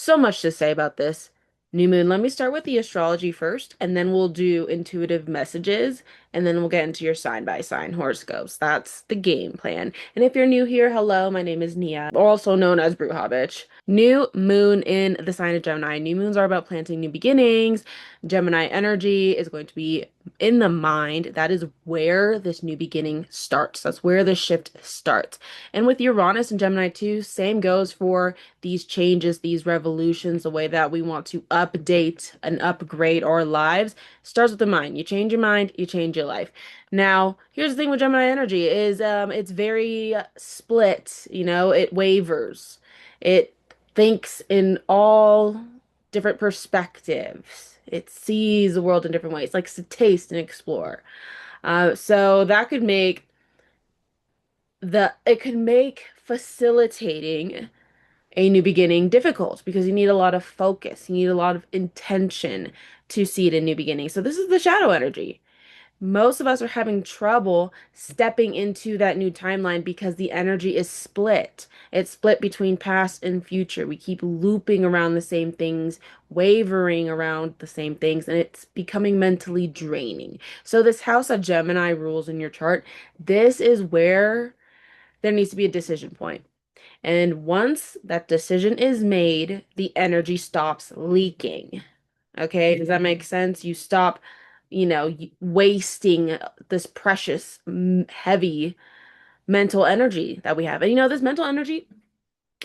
So much to say about this new moon. Let me start with the astrology first, and then we'll do intuitive messages, and then we'll get into your sign by sign horoscopes. That's the game plan. And if you're new here, hello, my name is Nia, also known as Bruja Bitch. New moon in the sign of Gemini. New moons are about planting new beginnings. Gemini energy is going to be in the mind. That is where this new beginning starts. That's where the shift starts. And with Uranus and Gemini too, same goes for these changes, these revolutions, the way that we want to update and upgrade our lives starts with the mind. You change your mind, you change your life. Now, here's the thing with Gemini energy is it's very split, it wavers. It thinks in all different perspectives. It sees the world in different ways, likes to taste and explore. So that could make it could make facilitating a new beginning difficult because you need a lot of focus, you need a lot of intention to see it a new beginning. So this is the shadow energy. Most of us are having trouble stepping into that new timeline because the energy is split. It's split between past and future. We keep looping around the same things, wavering around the same things, and it's becoming mentally draining. So this house of Gemini rules in your chart, this is where there needs to be a decision point. And once that decision is made, the energy stops leaking. Okay, does that make sense? You stop, wasting this precious, heavy mental energy that we have. And this mental energy,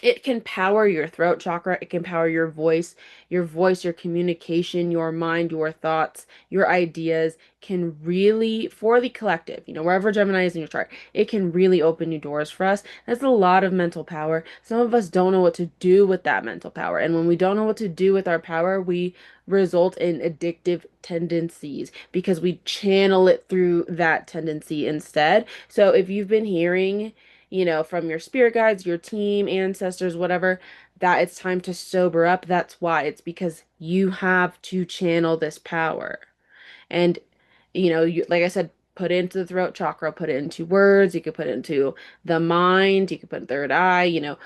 it can power your throat chakra. It can power your voice, your communication, your mind, your thoughts, your ideas can really, for the collective, wherever Gemini is in your chart, it can really open new doors for us. That's a lot of mental power. Some of us don't know what to do with that mental power. And when we don't know what to do with our power, we result in addictive tendencies because we channel it through that tendency instead. So if you've been hearing, from your spirit guides, your team, ancestors, whatever, that it's time to sober up. That's why. It's because you have to channel this power. And, like I said, put it into the throat chakra, put it into words. You could put it into the mind. You could put third eye,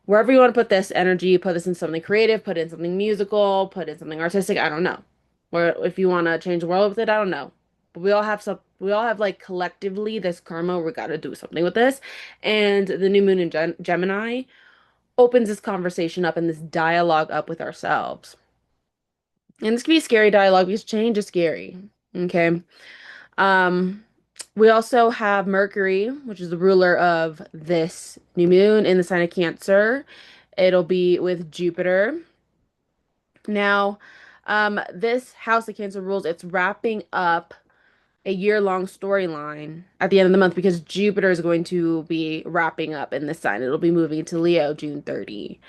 wherever you want to put this energy, put this in something creative, put it in something musical, put it in something artistic. I don't know. Or if you want to change the world with it, I don't know. But we all have like collectively this karma. We got to do something with this. And the new moon in Gemini opens this conversation up and this dialogue up with ourselves. And this can be scary dialogue because change is scary. Okay. Um, we also have Mercury, which is the ruler of this new moon in the sign of Cancer. It'll be with Jupiter. Now, this house of Cancer rules, it's wrapping up a year-long storyline at the end of the month because Jupiter is going to be wrapping up in this sign. It'll be moving to Leo June 30.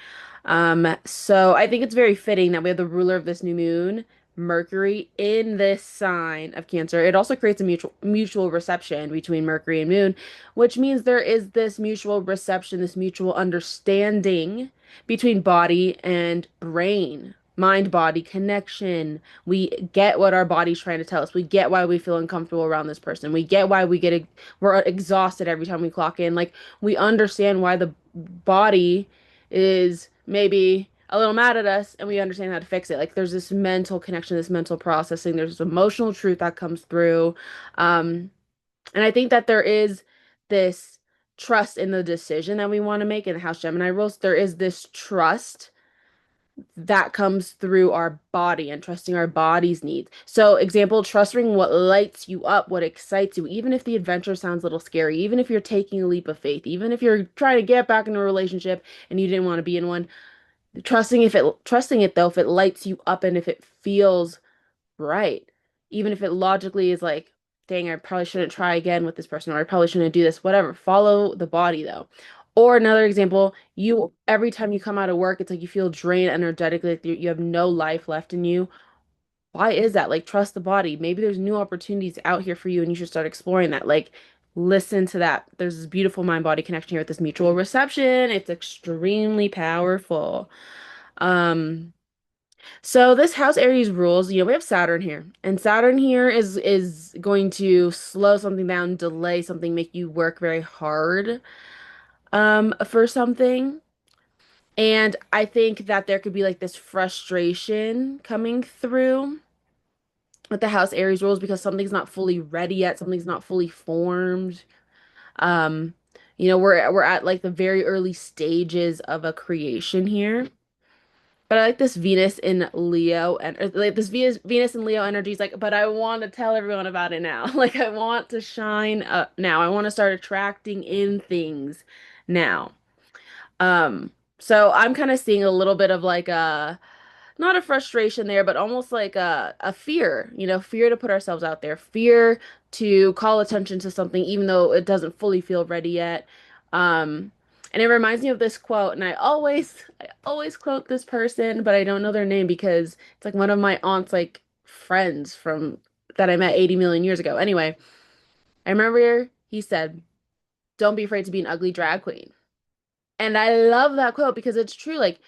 So I think it's very fitting that we have the ruler of this new moon, Mercury, in this sign of Cancer. It also creates a mutual reception between Mercury and Moon, which means there is this mutual reception, this mutual understanding between body and brain. Mind body connection. We get what our body's trying to tell us. We get why we feel uncomfortable around this person. We get why we're exhausted every time we clock in. Like we understand why the body is maybe a little mad at us and we understand how to fix it. Like there's this mental connection, this mental processing, there's this emotional truth that comes through. And I think that there is this trust in the decision that we want to make in the House Gemini rules. There is this trust that comes through our body and trusting our body's needs. So, example, trusting what lights you up, what excites you, even if the adventure sounds a little scary, even if you're taking a leap of faith, even if you're trying to get back into a relationship and you didn't want to be in one, trusting it though, if it lights you up and if it feels right, even if it logically is like, dang, I probably shouldn't try again with this person, or I probably shouldn't do this, whatever. Follow the body though. Or another example, you every time you come out of work, it's like you feel drained energetically, like you have no life left in you. Why is that? Like, trust the body. Maybe there's new opportunities out here for you, and you should start exploring that. Like, listen to that. There's this beautiful mind-body connection here with this mutual reception. It's extremely powerful. Um, so this house Aries rules, we have Saturn here. And Saturn here is going to slow something down, delay something, make you work very hard for something. And I think that there could be like this frustration coming through with the house Aries rules because something's not fully ready yet, something's not fully formed. Um, we're at like the very early stages of a creation here. But I like this Venus in Leo and like this Venus and Leo energy is like, but I want to tell everyone about it now. Like I want to shine up now. I want to start attracting in things now. Um, so I'm kind of seeing a little bit of like a not a frustration there, but almost like a fear, fear to put ourselves out there, fear to call attention to something, even though it doesn't fully feel ready yet. And it reminds me of this quote, and I always quote this person, but I don't know their name because it's like one of my aunt's like friends from that I met 80 million years ago. Anyway, I remember he said, "Don't be afraid to be an ugly drag queen." And I love that quote because it's true. Like,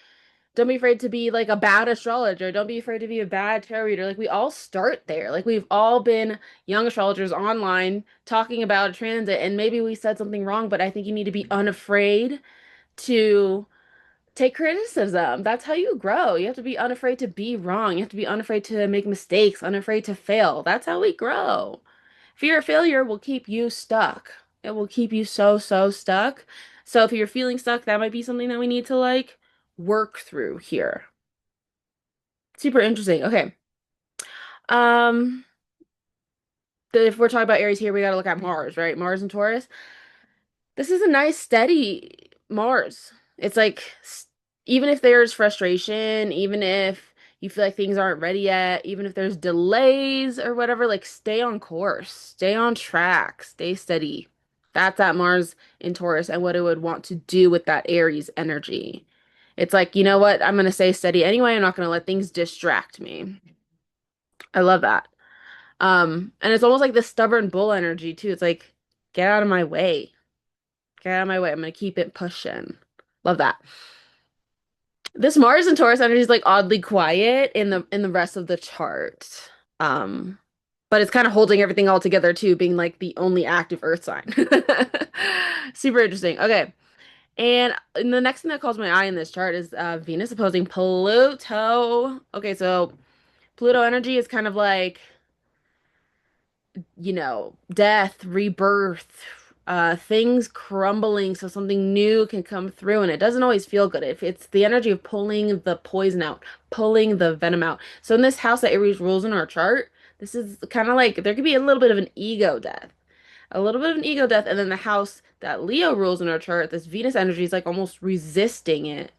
don't be afraid to be like a bad astrologer. Don't be afraid to be a bad tarot reader. Like we all start there. Like we've all been young astrologers online talking about a transit and maybe we said something wrong, but I think you need to be unafraid to take criticism. That's how you grow. You have to be unafraid to be wrong. You have to be unafraid to make mistakes, unafraid to fail. That's how we grow. Fear of failure will keep you stuck. It will keep you so, so stuck. So if you're feeling stuck, that might be something that we need to like work through here. Super interesting. Okay. Um, if we're talking about Aries here, we got to look at Mars, right? Mars and Taurus. This is a nice, steady Mars. It's like, even if there's frustration, even if you feel like things aren't ready yet, even if there's delays or whatever, like stay on course, stay on track, stay steady. That's that Mars in Taurus and what it would want to do with that Aries energy. It's like, you know what? I'm going to stay steady anyway. I'm not going to let things distract me. I love that. And it's almost like the stubborn bull energy too. It's like, get out of my way. Get out of my way. I'm gonna keep it pushing. Love that. This Mars and Taurus energy is like oddly quiet in the rest of the chart. Um, but it's kind of holding everything all together too, being like the only active Earth sign. Super interesting. Okay. And the next thing that calls my eye in this chart is Venus opposing Pluto. Okay, so Pluto energy is kind of like death, rebirth, things crumbling so something new can come through, and it doesn't always feel good. If it's the energy of pulling the poison out, pulling the venom out. So in this house that Aries rules in our chart, this is kind of like there could be a little bit of an ego death. A little bit of an ego death, and then the house that Leo rules in our chart, this Venus energy is like almost resisting it.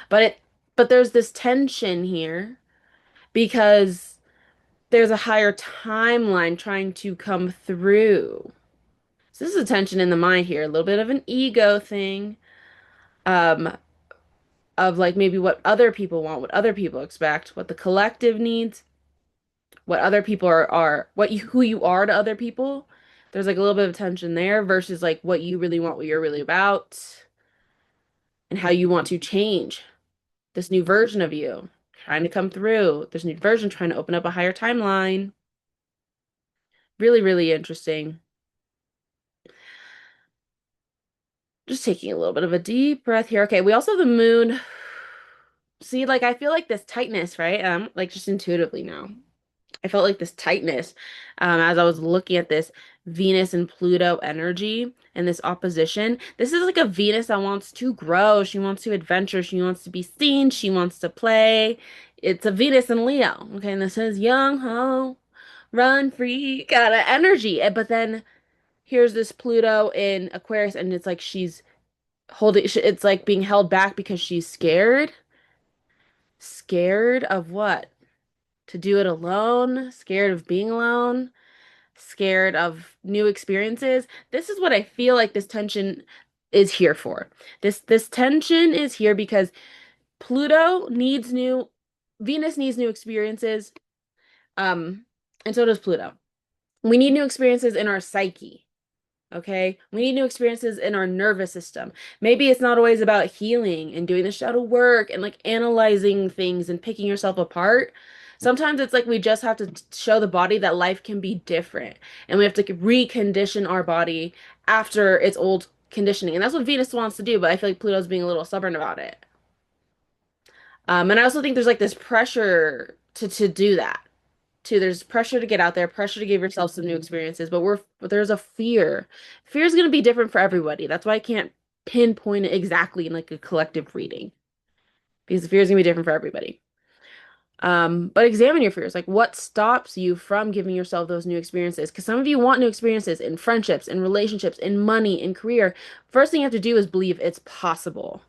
But there's this tension here because there's a higher timeline trying to come through. So this is a tension in the mind here, a little bit of an ego thing, um, of like maybe what other people want, what other people expect, what the collective needs, what other people are who you are to other people. There's like a little bit of tension there versus like what you really want, what you're really about, and how you want to change this new version of you trying to come through. This new version trying to open up a higher timeline. Really, really interesting. Just taking a little bit of a deep breath here. Okay, we also have the moon. See, like I feel like this tightness, right? Like just intuitively now. I felt like this tightness as I was looking at this Venus and Pluto energy and this opposition. This is like a Venus that wants to grow. She wants to adventure. She wants to be seen. She wants to play. It's a Venus and Leo. Okay, and this is young ho, run free kind of energy. But then here's this Pluto in Aquarius, and it's like she's holding, it's like being held back because she's scared. Scared of what? To do it alone, scared of being alone, scared of new experiences. This is what I feel like this tension is here for. This tension is here because Pluto needs new Venus needs new experiences. And so does Pluto. We need new experiences in our psyche. Okay, we need new experiences in our nervous system. Maybe it's not always about healing and doing the shadow work and like analyzing things and picking yourself apart. Sometimes it's like we just have to show the body that life can be different and we have to recondition our body after its old conditioning. And that's what Venus wants to do, but I feel like Pluto's being a little stubborn about it. And I also think there's like this pressure to do that. Too. There's pressure to get out there, pressure to give yourself some new experiences, but there's a fear. Fear is going to be different for everybody. That's why I can't pinpoint it exactly in like a collective reading because the fear is going to be different for everybody. But examine your fears. Like, what stops you from giving yourself those new experiences? Because some of you want new experiences in friendships, in relationships, in money, in career. First thing you have to do is believe it's possible.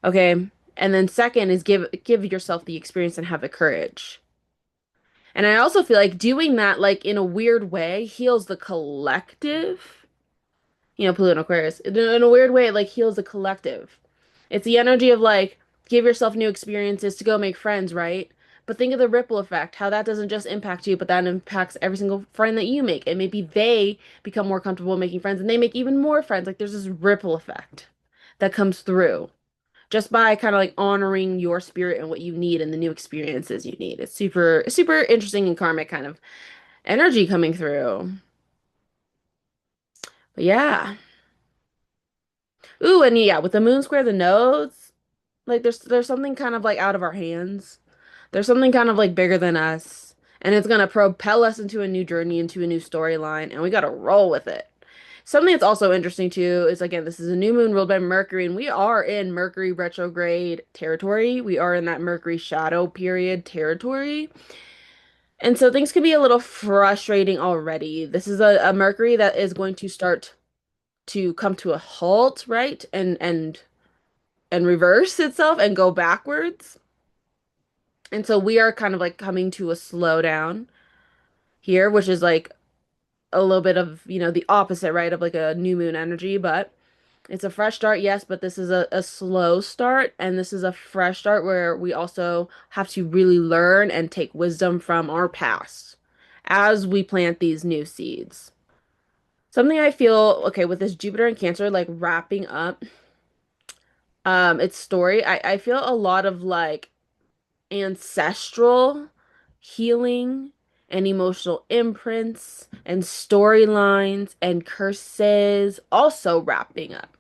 Okay. And then second is give yourself the experience and have the courage. And I also feel like doing that, like in a weird way, heals the collective. Pluto and Aquarius. In a weird way, it like heals the collective. It's the energy of like, give yourself new experiences to go make friends, right? But think of the ripple effect, how that doesn't just impact you, but that impacts every single friend that you make. And maybe they become more comfortable making friends and they make even more friends. Like there's this ripple effect that comes through just by kind of like honoring your spirit and what you need and the new experiences you need. It's super interesting and karmic kind of energy coming through. But yeah. Ooh, and yeah, with the moon square, the nodes, like there's something kind of like out of our hands. There's something kind of like bigger than us. And it's gonna propel us into a new journey, into a new storyline, and we gotta roll with it. Something that's also interesting too is again, this is a new moon ruled by Mercury, and we are in Mercury retrograde territory. We are in that Mercury shadow period territory. And so things can be a little frustrating already. This is a Mercury that is going to start to come to a halt, right? And reverse itself and go backwards. And so we are kind of like coming to a slowdown here, which is like a little bit of, the opposite, right, of like a new moon energy, but it's a fresh start, yes, but this is a slow start, and this is a fresh start where we also have to really learn and take wisdom from our past as we plant these new seeds. Something I feel, okay, with this Jupiter and Cancer, like wrapping up its story, I feel a lot of like ancestral healing and emotional imprints and storylines and curses also wrapping up.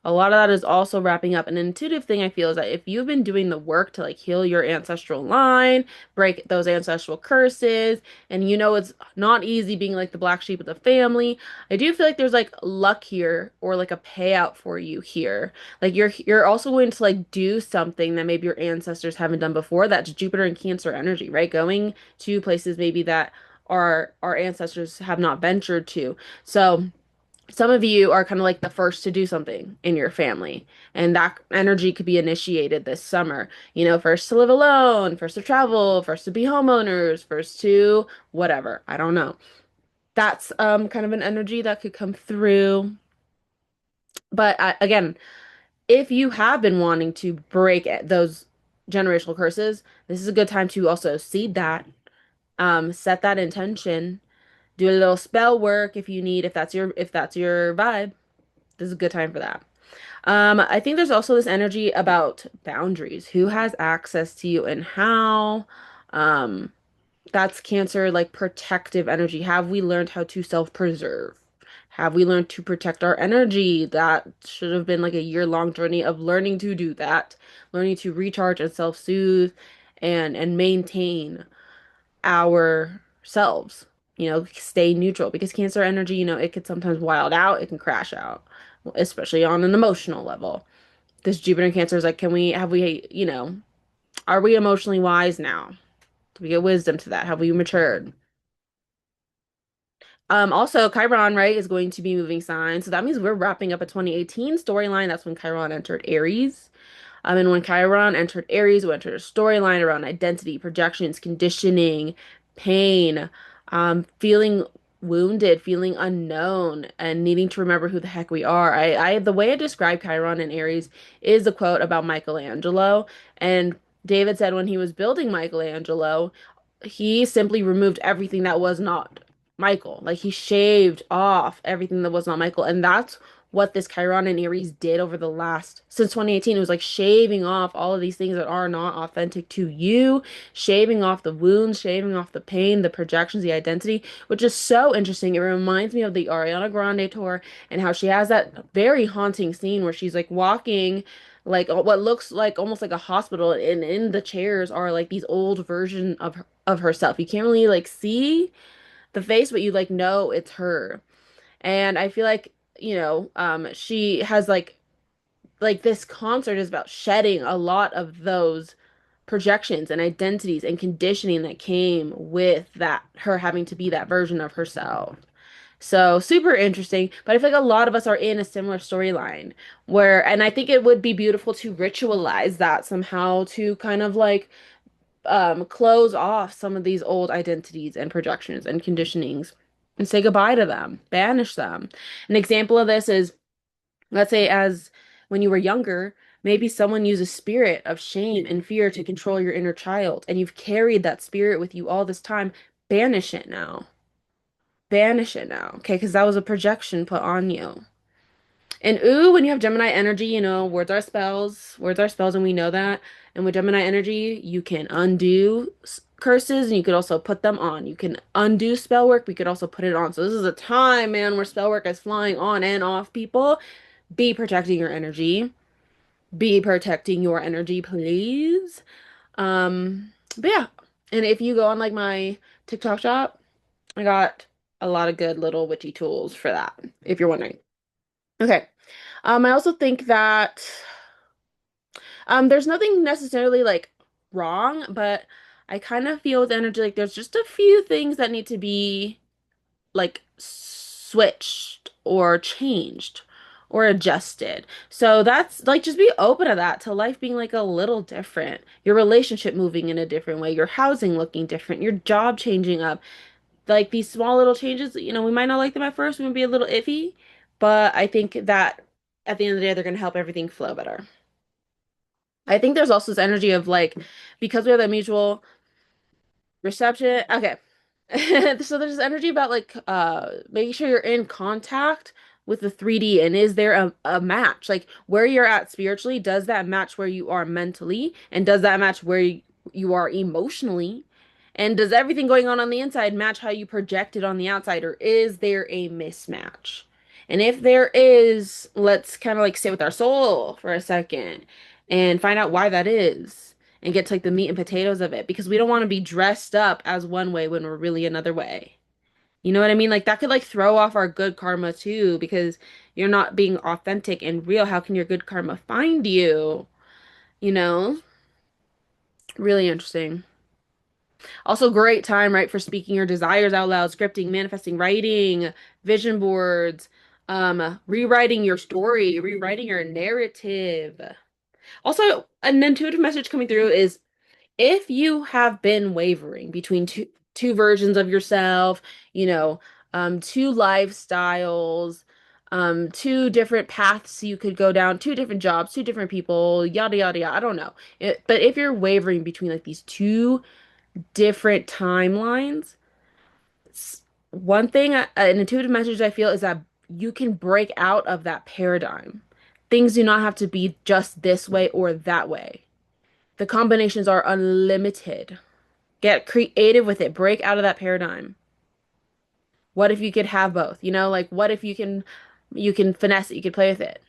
A lot of that is also wrapping up. An intuitive thing I feel is that if you've been doing the work to like heal your ancestral line, break those ancestral curses, and it's not easy being like the black sheep of the family, I do feel like there's like luck here or like a payout for you here. Like you're also going to like do something that maybe your ancestors haven't done before. That's Jupiter and Cancer energy, right? Going to places maybe that our ancestors have not ventured to. So some of you are kind of like the first to do something in your family, and that energy could be initiated this summer. First to live alone, first to travel, first to be homeowners, first to whatever. I don't know. That's kind of an energy that could come through. But again, if you have been wanting to break those generational curses, this is a good time to also seed that, set that intention, do a little spell work if you need, if that's your vibe. This is a good time for that. I think there's also this energy about boundaries. Who has access to you and how? Um, that's Cancer, like protective energy. Have we learned how to self-preserve? Have we learned to protect our energy? That should have been like a year-long journey of learning to do that, learning to recharge and self-soothe and maintain ourselves, stay neutral because Cancer energy, it could sometimes wild out, it can crash out, especially on an emotional level. This Jupiter in Cancer is like, are we emotionally wise now? Do we get wisdom to that? Have we matured? Also, Chiron, right, is going to be moving signs. So that means we're wrapping up a 2018 storyline. That's when Chiron entered Aries. And when Chiron entered Aries, we entered a storyline around identity, projections, conditioning, pain, feeling wounded, feeling unknown, and needing to remember who the heck we are. The way I describe Chiron and Aries is a quote about Michelangelo. And David said when he was building Michelangelo, he simply removed everything that was not Michael. Like he shaved off everything that was not Michael. And that's what this Chiron and Aries did over the last, since 2018. It was like shaving off all of these things that are not authentic to you, shaving off the wounds, shaving off the pain, the projections, the identity, which is so interesting. It reminds me of the Ariana Grande tour and how she has that very haunting scene where she's like walking. like what looks like almost like a hospital, and in the chairs are like these old version of herself. You can't really like see the face, but you like know it's her. And I feel like, she has like this concert is about shedding a lot of those projections and identities and conditioning that came with that her having to be that version of herself. So super interesting, but I feel like a lot of us are in a similar storyline where, and I think it would be beautiful to ritualize that somehow to kind of like close off some of these old identities and projections and conditionings and say goodbye to them, banish them. An example of this is, let's say, as when you were younger, maybe someone used a spirit of shame and fear to control your inner child, and you've carried that spirit with you all this time. Banish it now. Banish it now, okay? Because that was a projection put on you. And ooh, when you have Gemini energy, words are spells. Words are spells, and we know that. And with Gemini energy, you can undo curses, and you could also put them on. You can undo spell work, we could also put it on. So this is a time, man, where spell work is flying on and off people. Be protecting your energy. Be protecting your energy, please. But yeah. And if you go on like my TikTok shop, I got a lot of good little witchy tools for that, if you're wondering. Okay. I also think that there's nothing necessarily like wrong, but I kind of feel with energy like there's just a few things that need to be like switched or changed or adjusted. So that's like just be open to that, to life being like a little different. Your relationship moving in a different way, your housing looking different, your job changing up. Like these small little changes, we might not like them at first, we might be a little iffy, but I think that at the end of the day, they're going to help everything flow better. I think there's also this energy of like, because we have that mutual reception. Okay. So there's this energy about like making sure you're in contact with the 3D, and is there a match? Like where you're at spiritually, does that match where you are mentally? And does that match where you are emotionally? And does everything going on the inside match how you project it on the outside, or is there a mismatch? And if there is, let's kind of like sit with our soul for a second and find out why that is and get to like the meat and potatoes of it, because we don't want to be dressed up as one way when we're really another way. You know what I mean? Like that could like throw off our good karma too, because you're not being authentic and real. How can your good karma find you? You know? Really interesting. Also, great time, right, for speaking your desires out loud, scripting, manifesting, writing, vision boards, rewriting your story, rewriting your narrative. Also, an intuitive message coming through is, if you have been wavering between two versions of yourself, you know, two lifestyles, two different paths you could go down, two different jobs, two different people, yada yada yada. I don't know. But if you're wavering between like these two different timelines, one thing, an intuitive message I feel is that you can break out of that paradigm. Things do not have to be just this way or that way. The combinations are unlimited. Get creative with it. Break out of that paradigm. What if you could have both? Like what if you can finesse it, you could play with it.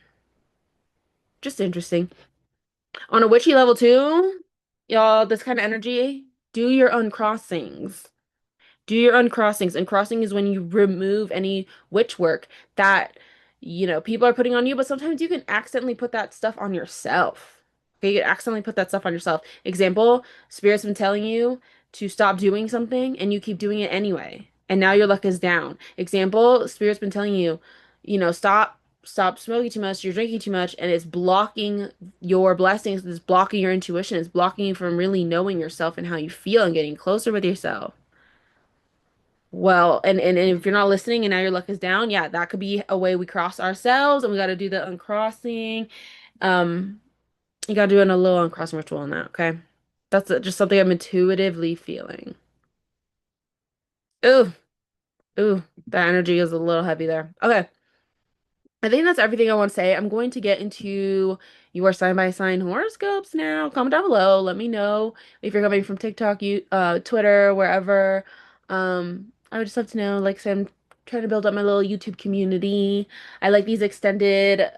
Just interesting. On a witchy level too, y'all, this kind of energy, do your uncrossings. Do your uncrossings. Uncrossing is when you remove any witch work that, people are putting on you, but sometimes you can accidentally put that stuff on yourself. Okay, you can accidentally put that stuff on yourself. Example, spirit's been telling you to stop doing something and you keep doing it anyway. And now your luck is down. Example, spirit's been telling you, stop smoking too much, you're drinking too much, and it's blocking your blessings, it's blocking your intuition, it's blocking you from really knowing yourself and how you feel and getting closer with yourself. Well, and if you're not listening and now your luck is down, yeah, that could be a way we cross ourselves, and we got to do the uncrossing. Um, you got to do a little uncrossing ritual on that, okay? That's just something I'm intuitively feeling. Ooh, ooh, that energy is a little heavy there. Okay, I think that's everything I want to say. I'm going to get into your sign by sign horoscopes now. Comment down below. Let me know if you're coming from TikTok, Twitter, wherever. I would just love to know. Like I said, I'm trying to build up my little YouTube community. I like these extended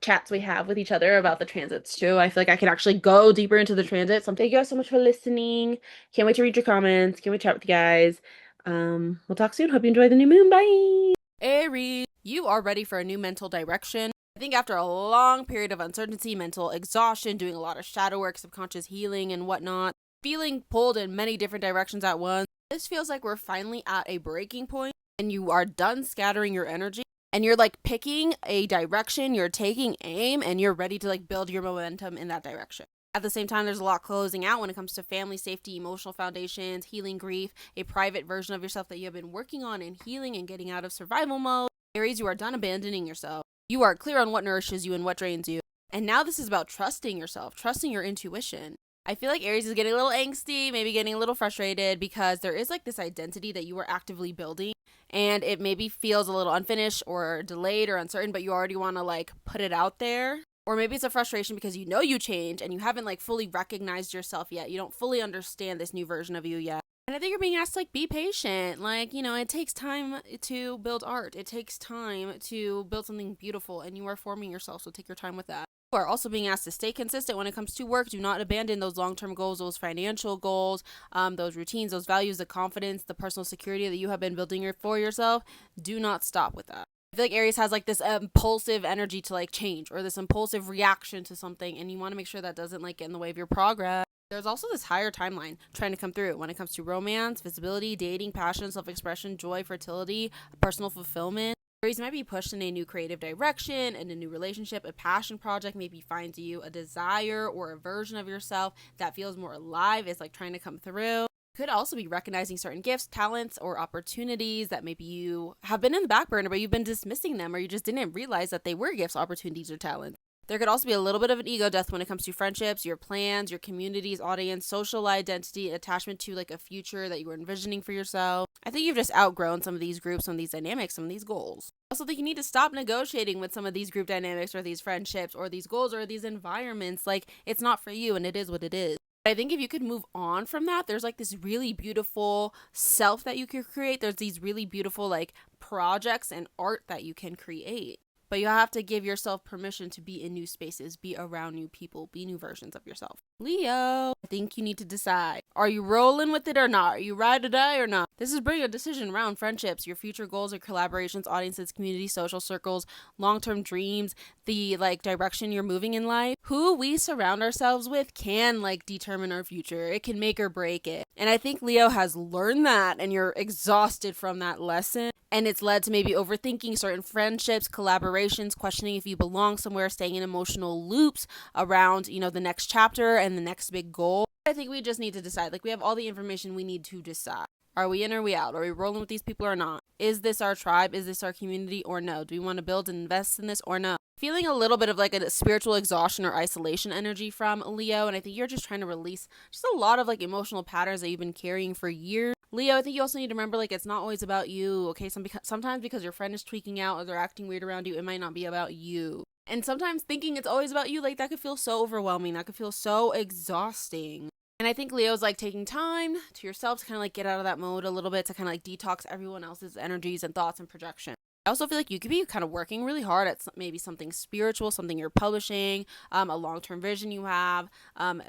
chats we have with each other about the transits too. I feel like I can actually go deeper into the transits. So thank you guys so much for listening. Can't wait to read your comments. Can't wait to chat with you guys. We'll talk soon. Hope you enjoy the new moon. Bye. Aries, you are ready for a new mental direction. I think after a long period of uncertainty, mental exhaustion, doing a lot of shadow work, subconscious healing and whatnot, feeling pulled in many different directions at once, this feels like we're finally at a breaking point and you are done scattering your energy and you're like picking a direction, you're taking aim and you're ready to like build your momentum in that direction. At the same time, there's a lot closing out when it comes to family, safety, emotional foundations, healing grief, a private version of yourself that you have been working on and healing and getting out of survival mode. Aries, you are done abandoning yourself. You are clear on what nourishes you and what drains you. And now this is about trusting yourself, trusting your intuition. I feel like Aries is getting a little angsty, maybe getting a little frustrated because there is like this identity that you are actively building and it maybe feels a little unfinished or delayed or uncertain, but you already want to like put it out there. Or maybe it's a frustration because you know you change and you haven't like fully recognized yourself yet. You don't fully understand this new version of you yet. And I think you're being asked to like be patient. Like, you know, it takes time to build art. It takes time to build something beautiful and you are forming yourself. So take your time with that. You are also being asked to stay consistent when it comes to work. Do not abandon those long-term goals, those financial goals, those routines, those values, the confidence, the personal security that you have been building for yourself. Do not stop with that. I feel like Aries has like this impulsive energy to like change or this impulsive reaction to something and you want to make sure that doesn't like get in the way of your progress. There's also this higher timeline trying to come through when it comes to romance, visibility, dating, passion, self-expression, joy, fertility, personal fulfillment. Aries might be pushed in a new creative direction, in a new relationship, a passion project maybe finds you, a desire or a version of yourself that feels more alive is like trying to come through. Could also be recognizing certain gifts, talents, or opportunities that maybe you have been in the back burner, but you've been dismissing them or you just didn't realize that they were gifts, opportunities, or talents. There could also be a little bit of an ego death when it comes to friendships, your plans, your community's audience, social identity, attachment to like a future that you were envisioning for yourself. I think you've just outgrown some of these groups, some of these dynamics, some of these goals. I also think you need to stop negotiating with some of these group dynamics or these friendships or these goals or these environments. Like, it's not for you and it is what it is. I think if you could move on from that, there's like this really beautiful self that you could create. There's these really beautiful like projects and art that you can create. But you have to give yourself permission to be in new spaces, be around new people, be new versions of yourself. Leo, I think you need to decide. Are you rolling with it or not? Are you ride or die or not? This is bringing a decision around friendships, your future goals or collaborations, audiences, community, social circles, long-term dreams, the like direction you're moving in life. Who we surround ourselves with can like determine our future. It can make or break it. And I think Leo has learned that and you're exhausted from that lesson. And it's led to maybe overthinking certain friendships, collaborations, questioning if you belong somewhere, staying in emotional loops around, you know, the next chapter and the next big goal. I think we just need to decide. Like, we have all the information we need to decide. Are we in or are we out? Are we rolling with these people or not? Is this our tribe? Is this our community or no? Do we want to build and invest in this or no? Feeling a little bit of like a spiritual exhaustion or isolation energy from Leo. And I think you're just trying to release just a lot of like emotional patterns that you've been carrying for years. Leo, I think you also need to remember, like, it's not always about you, okay? Sometimes because your friend is tweaking out or they're acting weird around you, it might not be about you. And sometimes thinking it's always about you, like, that could feel so overwhelming. That could feel so exhausting. And I think Leo's, like, taking time to yourself to kind of, like, get out of that mode a little bit, to kind of, like, detox everyone else's energies and thoughts and projection. I also feel like you could be kind of working really hard at maybe something spiritual, something you're publishing, a long-term vision you have,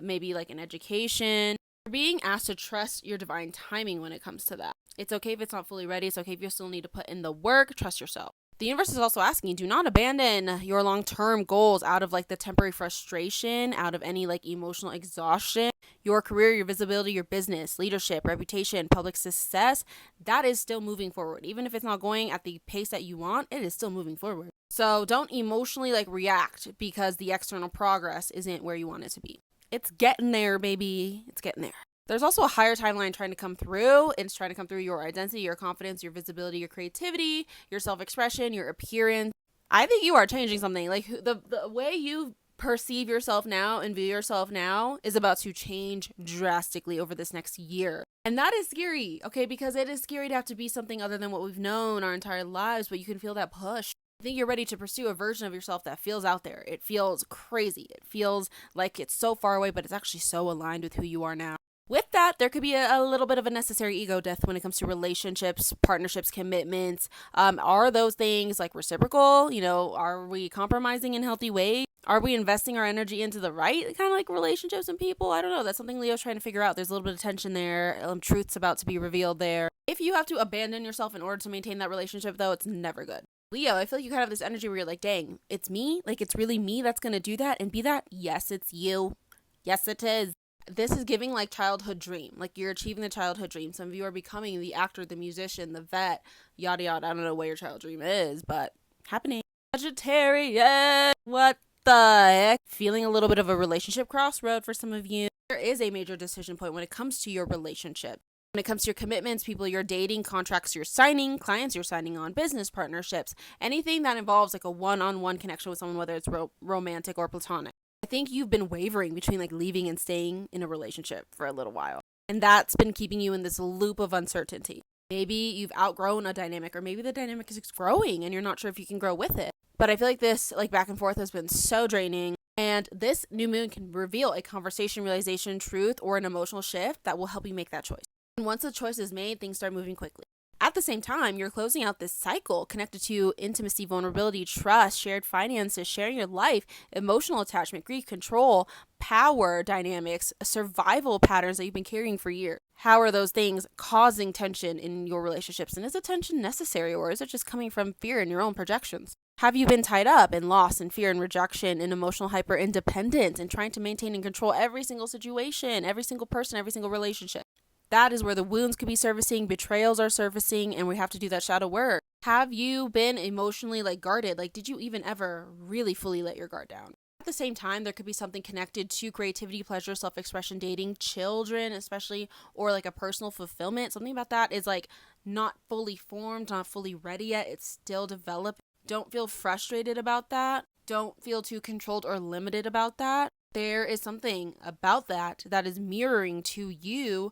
maybe, like, an education. You're being asked to trust your divine timing when it comes to that. It's okay if it's not fully ready. It's okay if you still need to put in the work. Trust yourself. The universe is also asking, do not abandon your long-term goals out of like the temporary frustration, out of any like emotional exhaustion. Your career, your visibility, your business, leadership, reputation, public success, that is still moving forward. Even if it's not going at the pace that you want, it is still moving forward. So don't emotionally like react because the external progress isn't where you want it to be. It's getting there, baby. It's getting there. There's also a higher timeline trying to come through. It's trying to come through your identity, your confidence, your visibility, your creativity, your self-expression, your appearance. I think you are changing something. Like the way you perceive yourself now and view yourself now is about to change drastically over this next year. And that is scary, okay? Because it is scary to have to be something other than what we've known our entire lives, but you can feel that push. I think you're ready to pursue a version of yourself that feels out there. It feels crazy. It feels like it's so far away, but it's actually so aligned with who you are now. With that, there could be a little bit of a necessary ego death when it comes to relationships, partnerships, commitments. Are those things like reciprocal? Are we compromising in healthy ways? Are we investing our energy into the right kind of like relationships and people? I don't know. That's something Leo's trying to figure out. There's a little bit of tension there. Truth's about to be revealed there. If you have to abandon yourself in order to maintain that relationship, though, it's never good. Leo, I feel like you kind of have this energy where you're like, dang, it's me? Like, it's really me that's going to do that and be that? Yes, it's you. Yes, it is. This is giving like childhood dream. Like you're achieving the childhood dream. Some of you are becoming the actor, the musician, the vet, yada yada. I don't know what your child dream is, but happening. Sagittarius. What the heck? Feeling a little bit of a relationship crossroad for some of you. There is a major decision point when it comes to your relationship. When it comes to your commitments, people you're dating, contracts you're signing, clients you're signing on, business partnerships, anything that involves like a one-on-one connection with someone, whether it's romantic or platonic. I think you've been wavering between like leaving and staying in a relationship for a little while. And that's been keeping you in this loop of uncertainty. Maybe you've outgrown a dynamic, or maybe the dynamic is growing and you're not sure if you can grow with it. But I feel like this like back and forth has been so draining. And this new moon can reveal a conversation, realization, truth, or an emotional shift that will help you make that choice. And once the choice is made, things start moving quickly. At the same time, you're closing out this cycle connected to intimacy, vulnerability, trust, shared finances, sharing your life, emotional attachment, grief, control, power dynamics, survival patterns that you've been carrying for years. How are those things causing tension in your relationships? And is the tension necessary, or is it just coming from fear and your own projections? Have you been tied up in loss and fear and rejection and emotional hyper independence and trying to maintain and control every single situation, every single person, every single relationship? That is where the wounds could be surfacing, betrayals are surfacing, and we have to do that shadow work. Have you been emotionally like guarded? Like, did you even ever really fully let your guard down? At the same time, there could be something connected to creativity, pleasure, self-expression, dating, children, especially, or like a personal fulfillment. Something about that is like not fully formed, not fully ready yet. It's still developing. Don't feel frustrated about that. Don't feel too controlled or limited about that. There is something about that is mirroring to you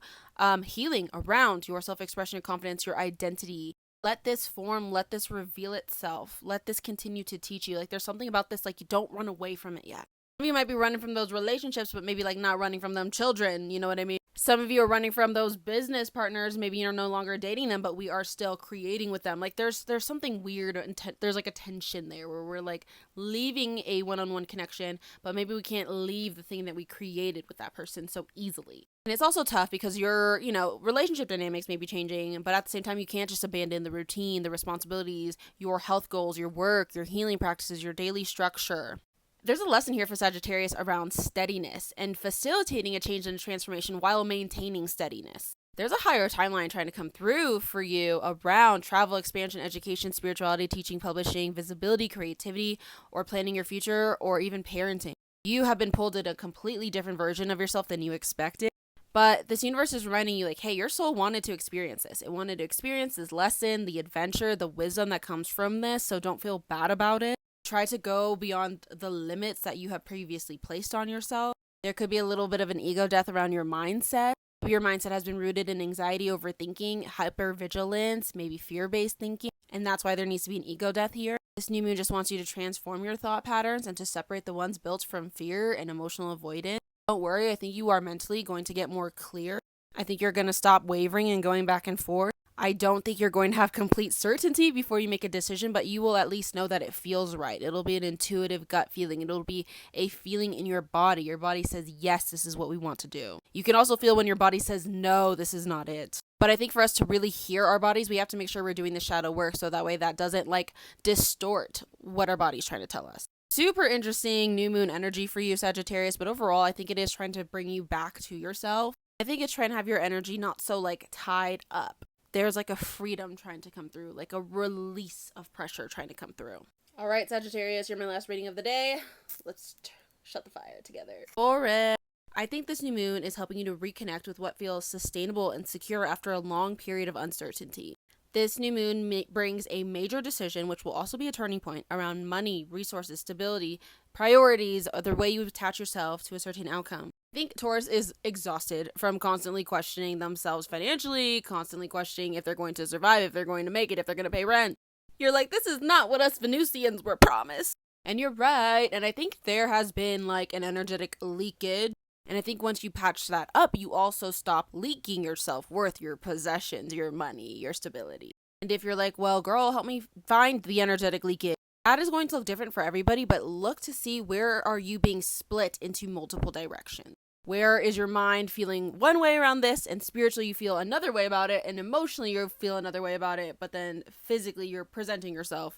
healing around your self-expression, your confidence, your identity. Let this form, let this reveal itself. Let this continue to teach you. Like there's something about this, like you don't run away from it yet. Some of you might be running from those relationships, but maybe like not running from them children. You know what I mean? Some of you are running from those business partners. Maybe you're no longer dating them, but we are still creating with them. Like there's something weird and there's like a tension there where we're like leaving a one-on-one connection, but maybe we can't leave the thing that we created with that person so easily. And it's also tough because your, relationship dynamics may be changing, but at the same time, you can't just abandon the routine, the responsibilities, your health goals, your work, your healing practices, your daily structure. There's a lesson here for Sagittarius around steadiness and facilitating a change and a transformation while maintaining steadiness. There's a higher timeline trying to come through for you around travel, expansion, education, spirituality, teaching, publishing, visibility, creativity, or planning your future, or even parenting. You have been pulled in a completely different version of yourself than you expected. But this universe is reminding you like, hey, your soul wanted to experience this. It wanted to experience this lesson, the adventure, the wisdom that comes from this. So don't feel bad about it. Try to go beyond the limits that you have previously placed on yourself. There could be a little bit of an ego death around your mindset. Your mindset has been rooted in anxiety, overthinking, hypervigilance, maybe fear-based thinking. And that's why there needs to be an ego death here. This new moon just wants you to transform your thought patterns and to separate the ones built from fear and emotional avoidance. Don't worry, I think you are mentally going to get more clear. I think you're going to stop wavering and going back and forth. I don't think you're going to have complete certainty before you make a decision, but you will at least know that it feels right. It'll be an intuitive gut feeling. It'll be a feeling in your body. Your body says, yes, this is what we want to do. You can also feel when your body says, no, this is not it. But I think for us to really hear our bodies, we have to make sure we're doing the shadow work so that way that doesn't like distort what our body's trying to tell us. Super interesting new moon energy for you, Sagittarius, but overall, I think it is trying to bring you back to yourself. I think it's trying to have your energy not so like tied up. There's like a freedom trying to come through, like a release of pressure trying to come through. All right, Sagittarius, you're my last reading of the day. Let's shut the fire together. For it. I think this new moon is helping you to reconnect with what feels sustainable and secure after a long period of uncertainty. This new moon brings a major decision, which will also be a turning point around money, resources, stability, priorities, or the way you attach yourself to a certain outcome. I think Taurus is exhausted from constantly questioning themselves financially, constantly questioning if they're going to survive, if they're going to make it, if they're going to pay rent. You're like, this is not what us Venusians were promised. And you're right. And I think there has been like an energetic leakage And I think once you patch that up, you also stop leaking your self-worth, your possessions, your money, your stability. And if you're like, well, girl, help me find the energetic leakage, that is going to look different for everybody, but look to see where are you being split into multiple directions. Where is your mind feeling one way around this, and spiritually you feel another way about it, and emotionally you feel another way about it, but then physically you're presenting yourself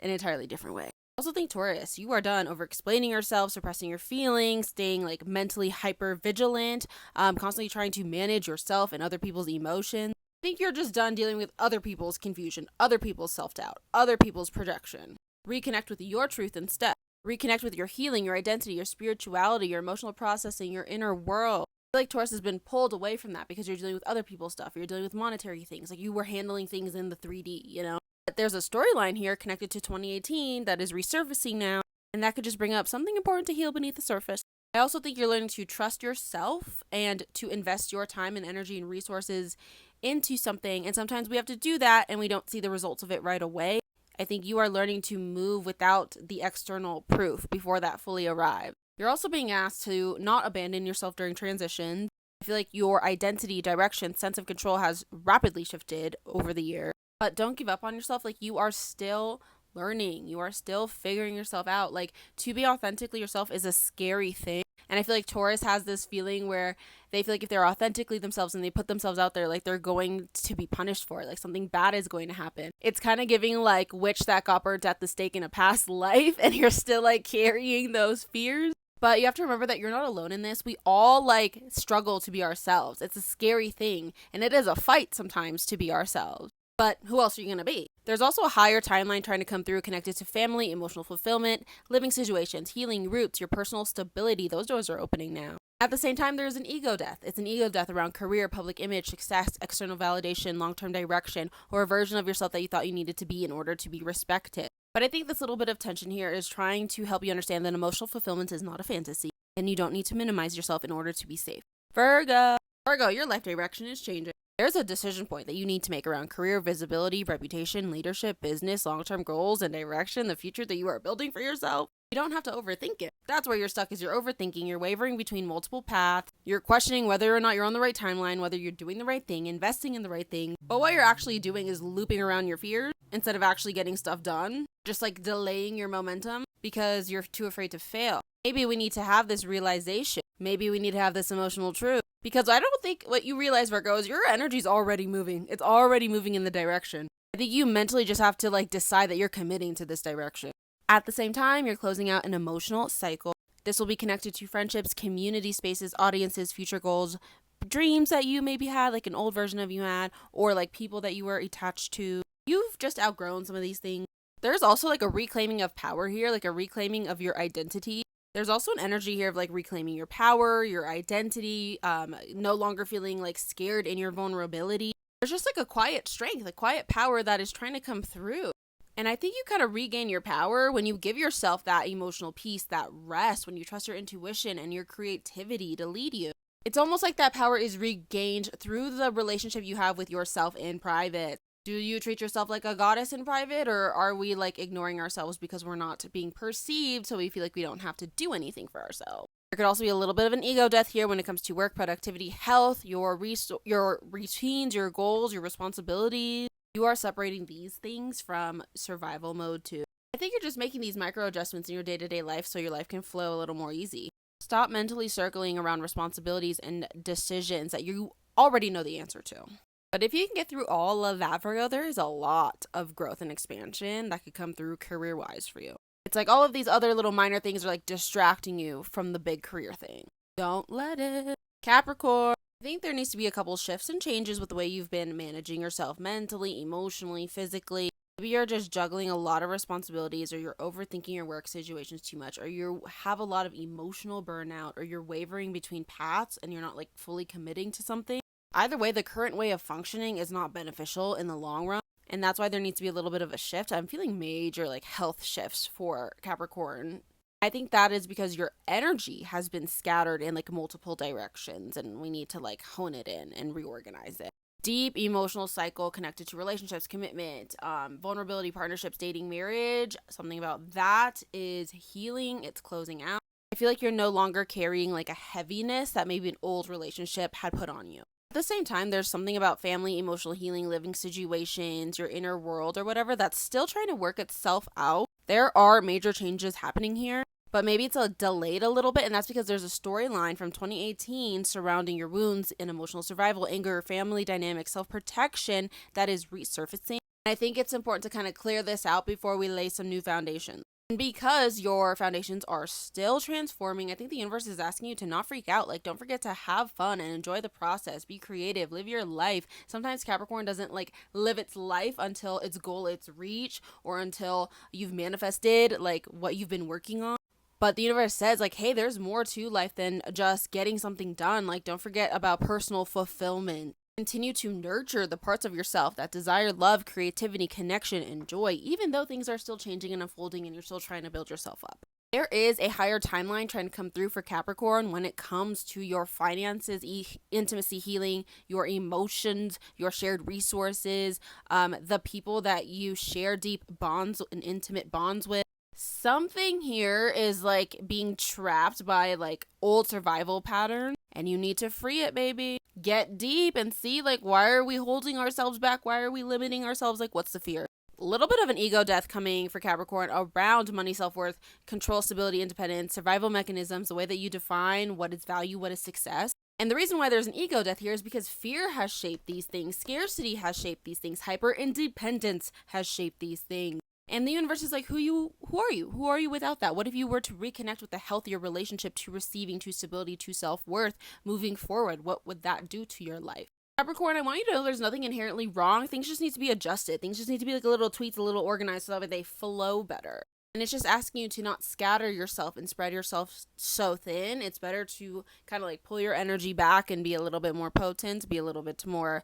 in an entirely different way. I also think, Taurus, you are done over explaining yourself, suppressing your feelings, staying like mentally hyper vigilant, constantly trying to manage yourself and other people's emotions. I think you're just done dealing with other people's confusion, other people's self-doubt, other people's projection. Reconnect with your truth instead. Reconnect with your healing, your identity, your spirituality, your emotional processing, your inner world. I feel like Taurus has been pulled away from that because you're dealing with other people's stuff. You're dealing with monetary things. Like you were handling things in the 3D, you know? But there's a storyline here connected to 2018 that is resurfacing now, and that could just bring up something important to heal beneath the surface. I also think you're learning to trust yourself and to invest your time and energy and resources into something. And sometimes we have to do that and we don't see the results of it right away. I think you are learning to move without the external proof before that fully arrives. You're also being asked to not abandon yourself during transitions. I feel like your identity, direction, sense of control has rapidly shifted over the year. But don't give up on yourself. Like you are still learning. You are still figuring yourself out. Like to be authentically yourself is a scary thing. And I feel like Taurus has this feeling where they feel like if they're authentically themselves and they put themselves out there, like they're going to be punished for it. Like something bad is going to happen. It's kind of giving like witch that got burnt at the stake in a past life and you're still like carrying those fears. But you have to remember that you're not alone in this. We all like struggle to be ourselves. It's a scary thing. And it is a fight sometimes to be ourselves. But who else are you going to be? There's also a higher timeline trying to come through connected to family, emotional fulfillment, living situations, healing roots, your personal stability. Those doors are opening now. At the same time, there's an ego death. It's an ego death around career, public image, success, external validation, long-term direction, or a version of yourself that you thought you needed to be in order to be respected. But I think this little bit of tension here is trying to help you understand that emotional fulfillment is not a fantasy, and you don't need to minimize yourself in order to be safe. Virgo, your life direction is changing. There's a decision point that you need to make around career, visibility, reputation, leadership, business, long-term goals, and direction, the future that you are building for yourself. You don't have to overthink it. That's where you're stuck is you're overthinking. You're wavering between multiple paths. You're questioning whether or not you're on the right timeline, whether you're doing the right thing, investing in the right thing. But what you're actually doing is looping around your fears instead of actually getting stuff done. Just like delaying your momentum because you're too afraid to fail. Maybe we need to have this realization. Maybe we need to have this emotional truth. Because I don't think what you realize, Virgo, is your energy's already moving. It's already moving in the direction. I think you mentally just have to like decide that you're committing to this direction. At the same time, you're closing out an emotional cycle. This will be connected to friendships, community spaces, audiences, future goals, dreams that you maybe had, like an old version of you had, or like people that you were attached to. You've just outgrown some of these things. There's also like a reclaiming of power here, like a reclaiming of your identity. There's also an energy here of like reclaiming your power, your identity, no longer feeling like scared in your vulnerability. There's just like a quiet strength, a quiet power that is trying to come through. And I think you kind of regain your power when you give yourself that emotional peace, that rest, when you trust your intuition and your creativity to lead you. It's almost like that power is regained through the relationship you have with yourself in private. Do you treat yourself like a goddess in private, or are we like ignoring ourselves because we're not being perceived, so we feel like we don't have to do anything for ourselves? There could also be a little bit of an ego death here when it comes to work, productivity, health, your routines, your goals, your responsibilities. You are separating these things from survival mode too. I think you're just making these micro adjustments in your day-to-day life so your life can flow a little more easy. Stop mentally circling around responsibilities and decisions that you already know the answer to. But if you can get through all of that, Virgo, there is a lot of growth and expansion that could come through career-wise for you. It's like all of these other little minor things are like distracting you from the big career thing. Don't let it. Capricorn, I think there needs to be a couple shifts and changes with the way you've been managing yourself mentally, emotionally, physically. Maybe you're just juggling a lot of responsibilities, or you're overthinking your work situations too much, or you have a lot of emotional burnout, or you're wavering between paths and you're not like fully committing to something. Either way, the current way of functioning is not beneficial in the long run, and that's why there needs to be a little bit of a shift. I'm feeling major like health shifts for Capricorn. I think that is because your energy has been scattered in like multiple directions, and we need to like hone it in and reorganize it. Deep emotional cycle connected to relationships, commitment, vulnerability, partnerships, dating, marriage. Something about that is healing. It's closing out. I feel like you're no longer carrying like a heaviness that maybe an old relationship had put on you. At the same time, there's something about family, emotional healing, living situations, your inner world, or whatever that's still trying to work itself out. There are major changes happening here, but maybe it's delayed a little bit, and that's because there's a storyline from 2018 surrounding your wounds in emotional survival, anger, family dynamics, self-protection that is resurfacing. And I think it's important to kind of clear this out before we lay some new foundations. And because your foundations are still transforming, I think the universe is asking you to not freak out. Like, don't forget to have fun and enjoy the process. Be creative. Live your life. Sometimes Capricorn doesn't like live its life until its goal is reached or until you've manifested like what you've been working on. But the universe says like, hey, there's more to life than just getting something done. Like, don't forget about personal fulfillment. Continue to nurture the parts of yourself that desire love, creativity, connection, and joy, even though things are still changing and unfolding and you're still trying to build yourself up. There is a higher timeline trying to come through for Capricorn when it comes to your finances, intimacy, healing, your emotions, your shared resources, the people that you share deep bonds and intimate bonds with. Something here is like being trapped by like old survival patterns and you need to free it, baby. Get deep and see like, why are we holding ourselves back? Why are we limiting ourselves? Like, what's the fear? A little bit of an ego death coming for Capricorn around money, self-worth, control, stability, independence, survival mechanisms, the way that you define what is value, what is success. And the reason why there's an ego death here is because fear has shaped these things. Scarcity has shaped these things. Hyper independence has shaped these things. And the universe is like, who are you? Who are you without that? What if you were to reconnect with a healthier relationship to receiving, to stability, to self-worth moving forward? What would that do to your life? Capricorn, I want you to know there's nothing inherently wrong. Things just need to be adjusted. Things just need to be like a little tweaked, a little organized so that they flow better. And it's just asking you to not scatter yourself and spread yourself so thin. It's better to kind of like pull your energy back and be a little bit more potent, be a little bit more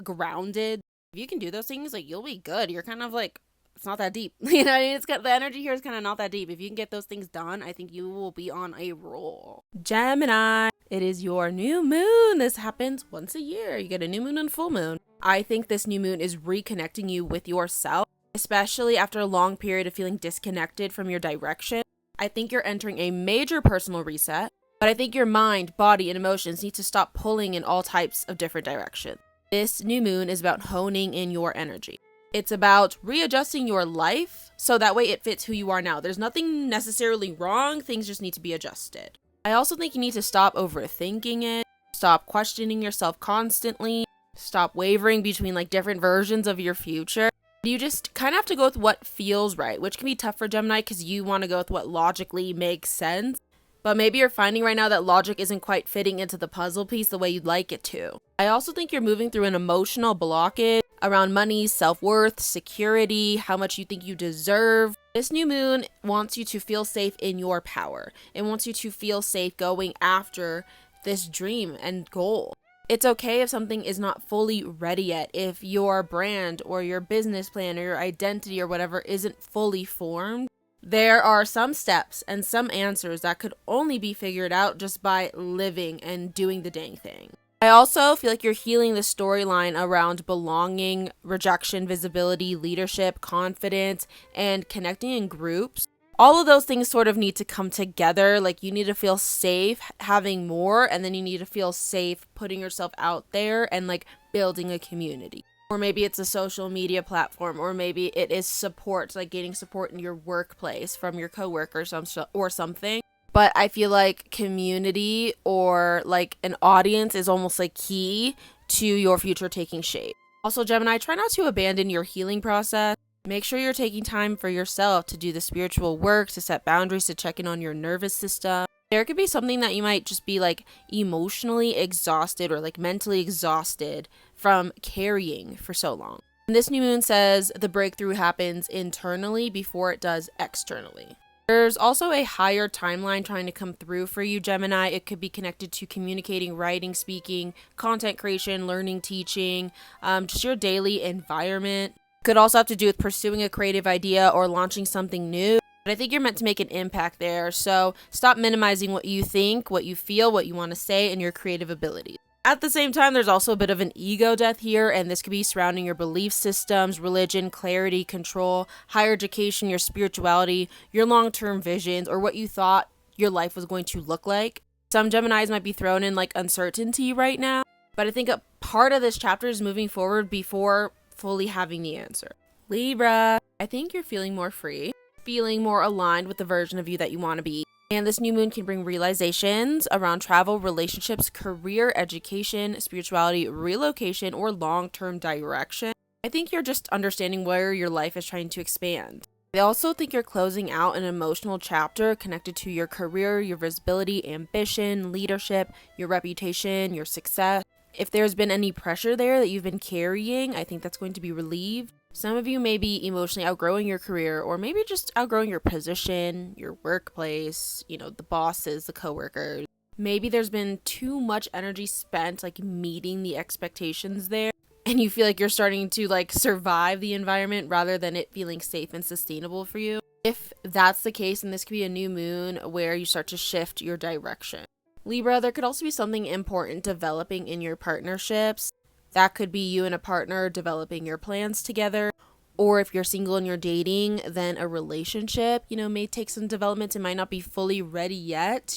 grounded. If you can do those things, like you'll be good. You're kind of like, it's not that deep. You know, it's got the energy here is kind of not that deep. If you can get those things done, I think you will be on a roll. Gemini, it is your new moon. This happens once a year. You get a new moon and full moon. I think this new moon is reconnecting you with yourself, especially after a long period of feeling disconnected from your direction. I think you're entering a major personal reset, but I think your mind, body, and emotions need to stop pulling in all types of different directions. This new moon is about honing in your energy. It's about readjusting your life so that way it fits who you are now. There's nothing necessarily wrong. Things just need to be adjusted. I also think you need to stop overthinking it, stop questioning yourself constantly, stop wavering between like different versions of your future. You just kind of have to go with what feels right, which can be tough for Gemini because you want to go with what logically makes sense. But maybe you're finding right now that logic isn't quite fitting into the puzzle piece the way you'd like it to. I also think you're moving through an emotional blockage around money, self-worth, security, how much you think you deserve. This new moon wants you to feel safe in your power. It wants you to feel safe going after this dream and goal. It's okay if something is not fully ready yet, if your brand or your business plan or your identity or whatever isn't fully formed. There are some steps and some answers that could only be figured out just by living and doing the dang thing. I also feel like you're healing the storyline around belonging, rejection, visibility, leadership, confidence, and connecting in groups. All of those things sort of need to come together. Like you need to feel safe having more, and then you need to feel safe putting yourself out there and like building a community. Or maybe it's a social media platform, or maybe it is support, like getting support in your workplace from your coworkers or something. But I feel like community or like an audience is almost like key to your future taking shape. Also, Gemini, try not to abandon your healing process. Make sure you're taking time for yourself to do the spiritual work, to set boundaries, to check in on your nervous system. There could be something that you might just be like emotionally exhausted or like mentally exhausted from carrying for so long. And this new moon says the breakthrough happens internally before it does externally. There's also a higher timeline trying to come through for you, Gemini. It could be connected to communicating, writing, speaking, content creation, learning, teaching, just your daily environment. Could also have to do with pursuing a creative idea or launching something new. But I think you're meant to make an impact there. So stop minimizing what you think, what you feel, what you want to say, and your creative abilities. At the same time, there's also a bit of an ego death here, and this could be surrounding your belief systems, religion, clarity, control, higher education, your spirituality, your long-term visions, or what you thought your life was going to look like. Some Geminis might be thrown in like uncertainty right now, but I think a part of this chapter is moving forward before fully having the answer. Libra, I think you're feeling more free, feeling more aligned with the version of you that you want to be. And this new moon can bring realizations around travel, relationships, career, education, spirituality, relocation, or long-term direction. I think you're just understanding where your life is trying to expand. I also think you're closing out an emotional chapter connected to your career, your visibility, ambition, leadership, your reputation, your success. If there's been any pressure there that you've been carrying, I think that's going to be relieved. Some of you may be emotionally outgrowing your career, or maybe just outgrowing your position, your workplace, the bosses, the coworkers. Maybe there's been too much energy spent like meeting the expectations there, and you feel like you're starting to like survive the environment rather than it feeling safe and sustainable for you. If that's the case, then this could be a new moon where you start to shift your direction. Libra, there could also be something important developing in your partnerships. That could be you and a partner developing your plans together. Or if you're single and you're dating, then a relationship, may take some development. It might not be fully ready yet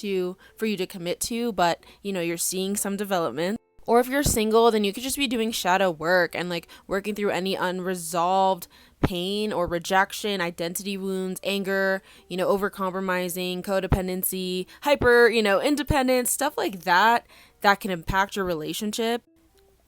for you to commit to, but, you're seeing some development. Or if you're single, then you could just be doing shadow work and like working through any unresolved pain or rejection, identity wounds, anger, overcompromising, codependency, hyper, independence, stuff like that can impact your relationship.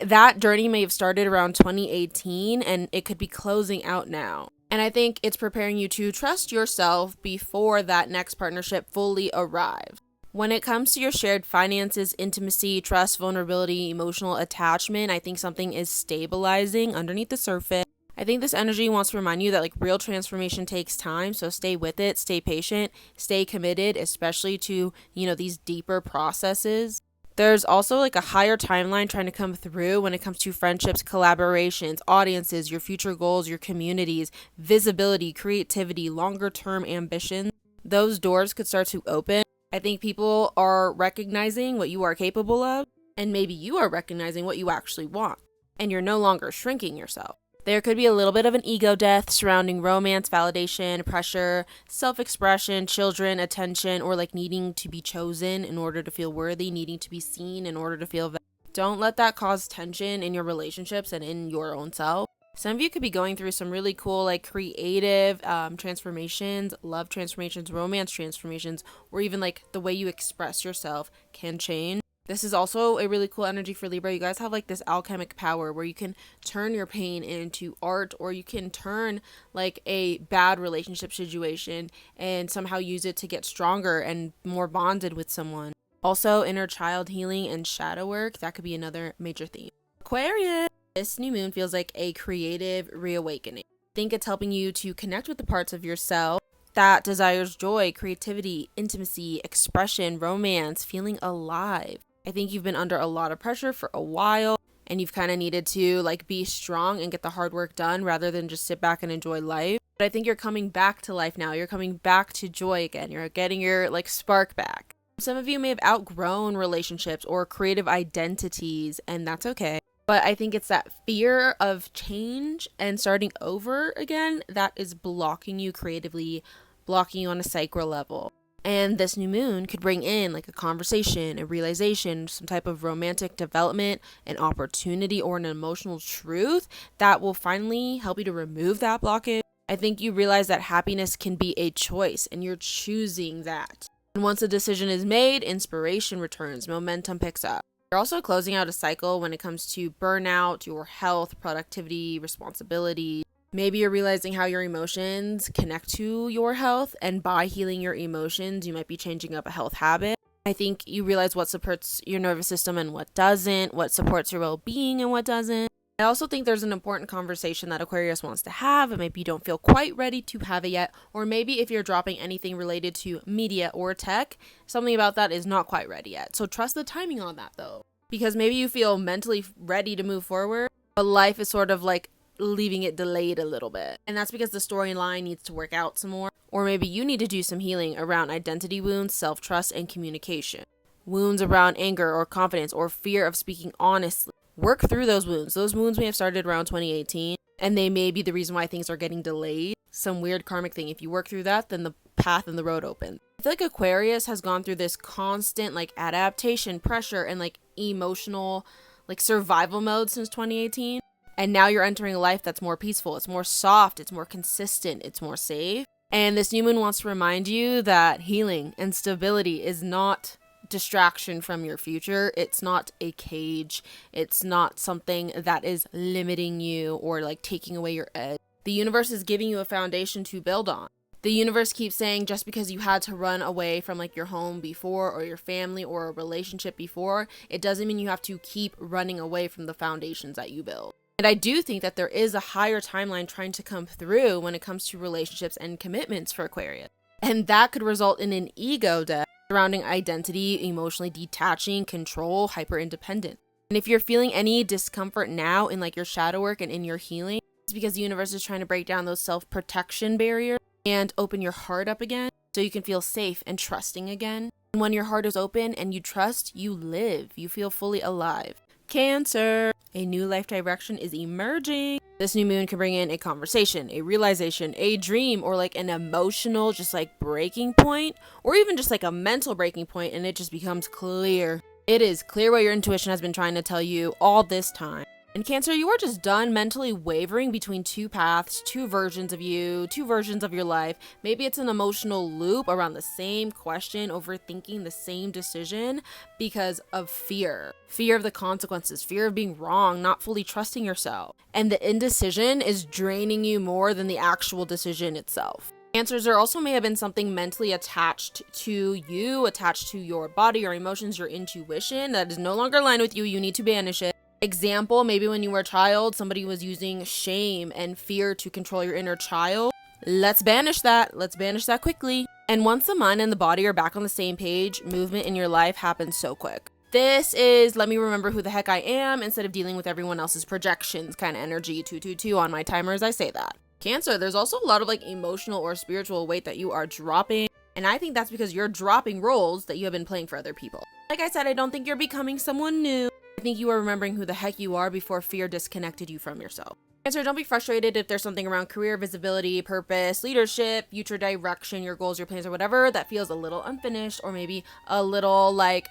That journey may have started around 2018 and it could be closing out now. And I think it's preparing you to trust yourself before that next partnership fully arrives. When it comes to your shared finances, intimacy, trust, vulnerability, emotional attachment, I think something is stabilizing underneath the surface. I think this energy wants to remind you that like real transformation takes time, so stay with it, stay patient, stay committed, especially to, these deeper processes. There's also like a higher timeline trying to come through when it comes to friendships, collaborations, audiences, your future goals, your communities, visibility, creativity, longer term ambitions. Those doors could start to open. I think people are recognizing what you are capable of, and maybe you are recognizing what you actually want, and you're no longer shrinking yourself. There could be a little bit of an ego death surrounding romance, validation, pressure, self-expression, children, attention, or like needing to be chosen in order to feel worthy, needing to be seen in order to feel valued. Don't let that cause tension in your relationships and in your own self. Some of you could be going through some really cool like creative transformations, love transformations, romance transformations, or even like the way you express yourself can change. This is also a really cool energy for Libra. You guys have like this alchemic power where you can turn your pain into art, or you can turn like a bad relationship situation and somehow use it to get stronger and more bonded with someone. Also, inner child healing and shadow work, that could be another major theme. Aquarius, this new moon feels like a creative reawakening. I think it's helping you to connect with the parts of yourself that desires joy, creativity, intimacy, expression, romance, feeling alive. I think you've been under a lot of pressure for a while, and you've kind of needed to like be strong and get the hard work done rather than just sit back and enjoy life. But I think you're coming back to life now. You're coming back to joy again. You're getting your like spark back. Some of you may have outgrown relationships or creative identities, and that's okay. But I think it's that fear of change and starting over again that is blocking you creatively, blocking you on a sacral level. And this new moon could bring in like a conversation, a realization, some type of romantic development, an opportunity, or an emotional truth that will finally help you to remove that blockage. I think you realize that happiness can be a choice and you're choosing that. And once a decision is made, inspiration returns, momentum picks up. You're also closing out a cycle when it comes to burnout, your health, productivity, responsibility. Maybe you're realizing how your emotions connect to your health, and by healing your emotions, you might be changing up a health habit. I think you realize what supports your nervous system and what doesn't, what supports your well-being and what doesn't. I also think there's an important conversation that Aquarius wants to have, and maybe you don't feel quite ready to have it yet, or maybe if you're dropping anything related to media or tech, something about that is not quite ready yet. So trust the timing on that though, because maybe you feel mentally ready to move forward, but life is sort of like leaving it delayed a little bit. And that's because the storyline needs to work out some more. Or maybe you need to do some healing around identity wounds, self-trust, and communication. Wounds around anger or confidence or fear of speaking honestly. Work through those wounds. Those wounds may have started around 2018, and they may be the reason why things are getting delayed. Some weird karmic thing. If you work through that, then the path and the road open. I feel like Aquarius has gone through this constant like adaptation, pressure, and like emotional like survival mode since 2018. And now you're entering a life that's more peaceful. It's more soft. It's more consistent. It's more safe. And this new moon wants to remind you that healing and stability is not distraction from your future. It's not a cage. It's not something that is limiting you or like taking away your edge. The universe is giving you a foundation to build on. The universe keeps saying just because you had to run away from like your home before or your family or a relationship before, it doesn't mean you have to keep running away from the foundations that you build. And I do think that there is a higher timeline trying to come through when it comes to relationships and commitments for Aquarius. And that could result in an ego death surrounding identity, emotionally detaching, control, hyper independent. And if you're feeling any discomfort now in like your shadow work and in your healing, it's because the universe is trying to break down those self-protection barriers and open your heart up again so you can feel safe and trusting again. And when your heart is open and you trust, you live. You feel fully alive. Cancer. A new life direction is emerging. This new moon can bring in a conversation, a realization, a dream, or like an emotional just like breaking point, or even just like a mental breaking point, and it just becomes clear. It is clear what your intuition has been trying to tell you all this time. And Cancer, you are just done mentally wavering between two paths, two versions of you, two versions of your life. Maybe it's an emotional loop around the same question, overthinking the same decision because of fear. Fear of the consequences, fear of being wrong, not fully trusting yourself. And the indecision is draining you more than the actual decision itself. Cancers, there also may have been something mentally attached to you, attached to your body, your emotions, your intuition that is no longer aligned with you. You need to banish it. Example, maybe when you were a child, somebody was using shame and fear to control your inner child. Let's banish that. Let's banish that quickly. And once the mind and the body are back on the same page, movement in your life happens so quick. This is let me remember who the heck I am instead of dealing with everyone else's projections kind of energy. 222 on my timer as I say that. Cancer, there's also a lot of like emotional or spiritual weight that you are dropping. And I think that's because you're dropping roles that you have been playing for other people. Like I said, I don't think you're becoming someone new. I think you are remembering who the heck you are before fear disconnected you from yourself. Cancer, don't be frustrated if there's something around career, visibility, purpose, leadership, future direction, your goals, your plans, or whatever that feels a little unfinished or maybe a little like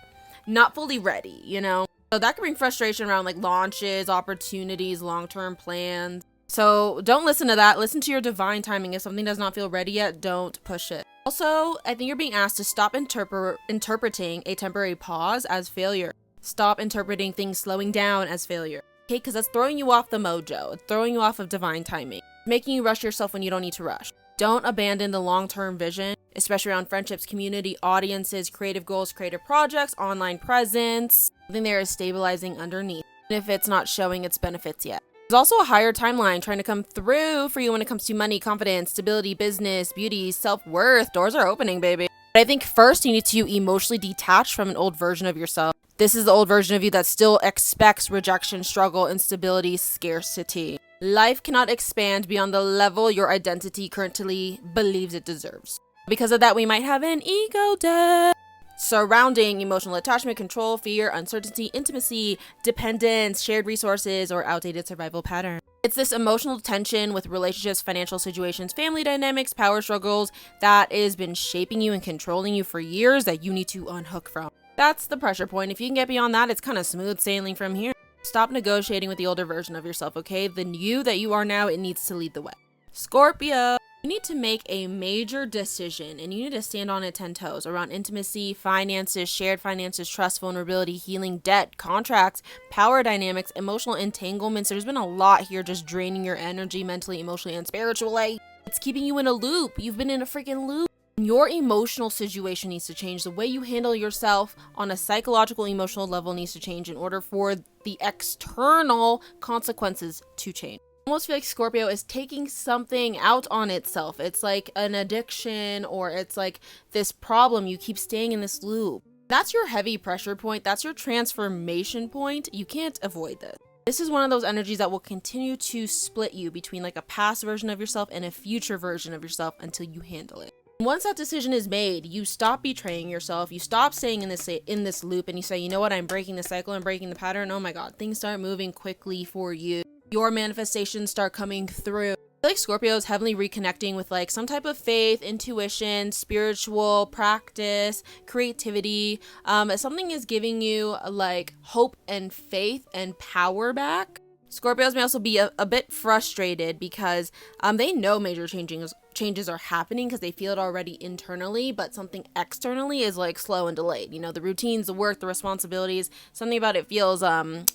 not fully ready, you know? So that can bring frustration around like launches, opportunities, long-term plans. So don't listen to that. Listen to your divine timing. If something does not feel ready yet, don't push it. Also, I think you're being asked to stop interpreting a temporary pause as failure. Stop interpreting things slowing down as failure. Okay, because that's throwing you off the mojo. It's throwing you off of divine timing. Making you rush yourself when you don't need to rush. Don't abandon the long-term vision, especially around friendships, community, audiences, creative goals, creative projects, online presence. Something there is stabilizing underneath, even if it's not showing its benefits yet. There's also a higher timeline trying to come through for you when it comes to money, confidence, stability, business, beauty, self-worth. Doors are opening, baby. But I think first you need to emotionally detach from an old version of yourself. This is the old version of you that still expects rejection, struggle, instability, scarcity. Life cannot expand beyond the level your identity currently believes it deserves. Because of that, we might have an ego death surrounding emotional attachment, control, fear, uncertainty, intimacy, dependence, shared resources, or outdated survival patterns. It's this emotional tension with relationships, financial situations, family dynamics, power struggles that has been shaping you and controlling you for years that you need to unhook from. That's the pressure point. If you can get beyond that, it's kind of smooth sailing from here. Stop negotiating with the older version of yourself, okay? The you that you are now, it needs to lead the way. Scorpio, you need to make a major decision and you need to stand on it 10 toes around intimacy, finances, shared finances, trust, vulnerability, healing, debt, contracts, power dynamics, emotional entanglements. There's been a lot here just draining your energy mentally, emotionally, and spiritually. It's keeping you in a loop. You've been in a freaking loop. Your emotional situation needs to change. The way you handle yourself on a psychological, emotional level needs to change in order for the external consequences to change. I almost feel like Scorpio is taking something out on itself. It's like an addiction or it's like this problem. You keep staying in this loop. That's your heavy pressure point. That's your transformation point. You can't avoid this. This is one of those energies that will continue to split you between like a past version of yourself and a future version of yourself until you handle it. Once that decision is made, you stop betraying yourself, you stop staying in this loop, and you say, you know what, I'm breaking the cycle, I'm breaking the pattern. Oh my God, things start moving quickly for you. Your manifestations start coming through. I feel like Scorpio is heavily reconnecting with like some type of faith, intuition, spiritual practice, creativity. Something is giving you like hope and faith and power back. Scorpios may also be a bit frustrated because they know major changes are happening because they feel it already internally, but something externally is like slow and delayed. You know, the routines, the work, the responsibilities, something about it feels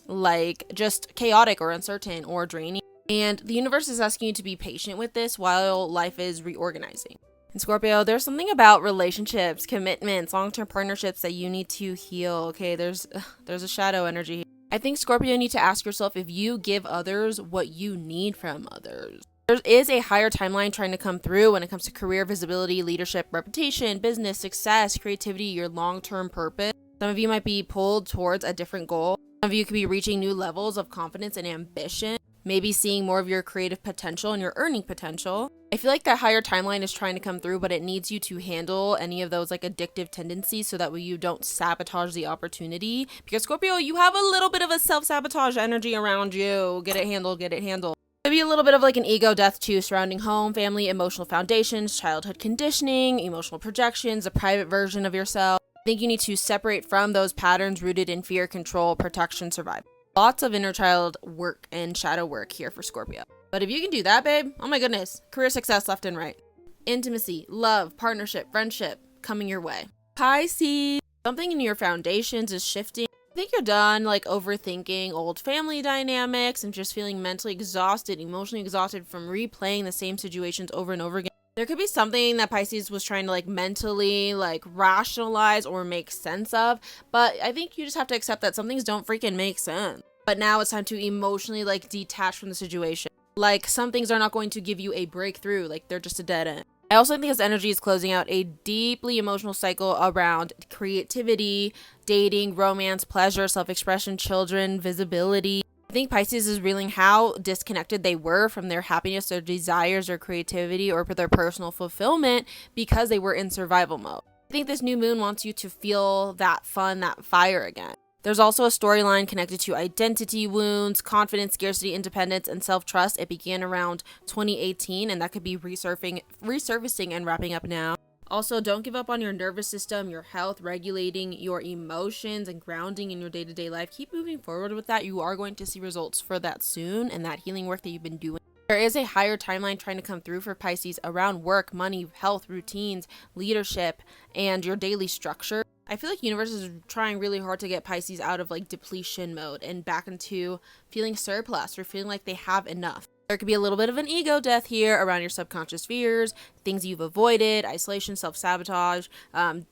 like just chaotic or uncertain or draining. And the universe is asking you to be patient with this while life is reorganizing. In Scorpio, there's something about relationships, commitments, long-term partnerships that you need to heal. Okay, there's a shadow energy. I think Scorpio, you need to ask yourself if you give others what you need from others. There is a higher timeline trying to come through when it comes to career, visibility, leadership, reputation, business, success, creativity, your long-term purpose. Some of you might be pulled towards a different goal. Some of you could be reaching new levels of confidence and ambition. Maybe seeing more of your creative potential and your earning potential. I feel like that higher timeline is trying to come through, but it needs you to handle any of those like addictive tendencies so that way you don't sabotage the opportunity. Because Scorpio, you have a little bit of a self-sabotage energy around you. Get it handled, get it handled. Maybe a little bit of like an ego death too, surrounding home, family, emotional foundations, childhood conditioning, emotional projections, a private version of yourself. I think you need to separate from those patterns rooted in fear, control, protection, survival. Lots of inner child work and shadow work here for Scorpio. But if you can do that, babe, oh my goodness, career success left and right. Intimacy, love, partnership, friendship coming your way. Pisces, something in your foundations is shifting. I think you're done like overthinking old family dynamics and just feeling mentally exhausted, emotionally exhausted from replaying the same situations over and over again. There could be something that Pisces was trying to like mentally like rationalize or make sense of, but I think you just have to accept that some things don't freaking make sense. But now it's time to emotionally like detach from the situation. Like some things are not going to give you a breakthrough, like they're just a dead end. I also think this energy is closing out a deeply emotional cycle around creativity, dating, romance, pleasure, self-expression, children, visibility. I think Pisces is revealing how disconnected they were from their happiness, their desires, their creativity, or their personal fulfillment because they were in survival mode. I think this new moon wants you to feel that fun, that fire again. There's also a storyline connected to identity wounds, confidence, scarcity, independence, and self-trust. It began around 2018, and that could be resurfacing and wrapping up now. Also, don't give up on your nervous system, your health, regulating your emotions, and grounding in your day-to-day life. Keep moving forward with that. You are going to see results for that soon, and that healing work that you've been doing. There is a higher timeline trying to come through for Pisces around work, money, health, routines, leadership, and your daily structure. I feel like universe is trying really hard to get Pisces out of like depletion mode and back into feeling surplus or feeling like they have enough. There could be a little bit of an ego death here around your subconscious fears, things you've avoided, isolation, self-sabotage,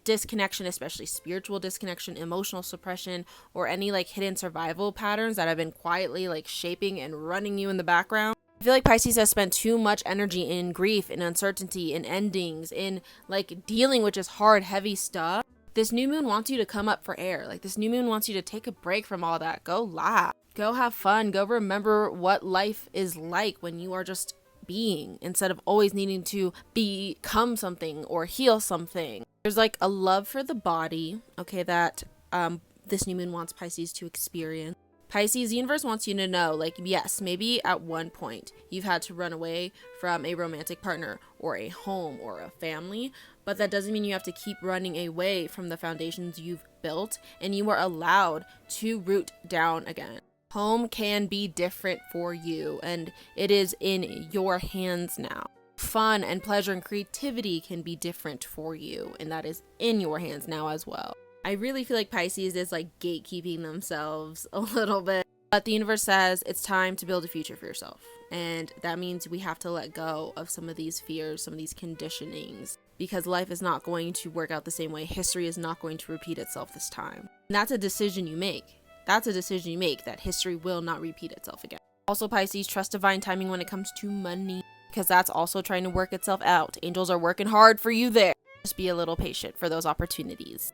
disconnection, especially spiritual disconnection, emotional suppression, or any like hidden survival patterns that have been quietly like shaping and running you in the background. I feel like Pisces has spent too much energy in grief, in uncertainty, in endings, in like dealing with just hard, heavy stuff. This new moon wants you to come up for air. Like this new moon wants you to take a break from all that. Go laugh. Go have fun. Go remember what life is like when you are just being instead of always needing to become something or heal something. There's like a love for the body, okay, that this new moon wants Pisces to experience. Pisces, the universe wants you to know, like, yes, maybe at one point you've had to run away from a romantic partner or a home or a family, but that doesn't mean you have to keep running away from the foundations you've built, and you are allowed to root down again. Home can be different for you, and it is in your hands now. Fun and pleasure and creativity can be different for you, and that is in your hands now as well. I really feel like Pisces is like gatekeeping themselves a little bit, but the universe says it's time to build a future for yourself. And that means we have to let go of some of these fears, some of these conditionings, because life is not going to work out the same way. History is not going to repeat itself this time. And that's a decision you make. That's a decision you make, that history will not repeat itself again. Also, Pisces, trust divine timing when it comes to money, because that's also trying to work itself out. Angels are working hard for you there. Just be a little patient for those opportunities.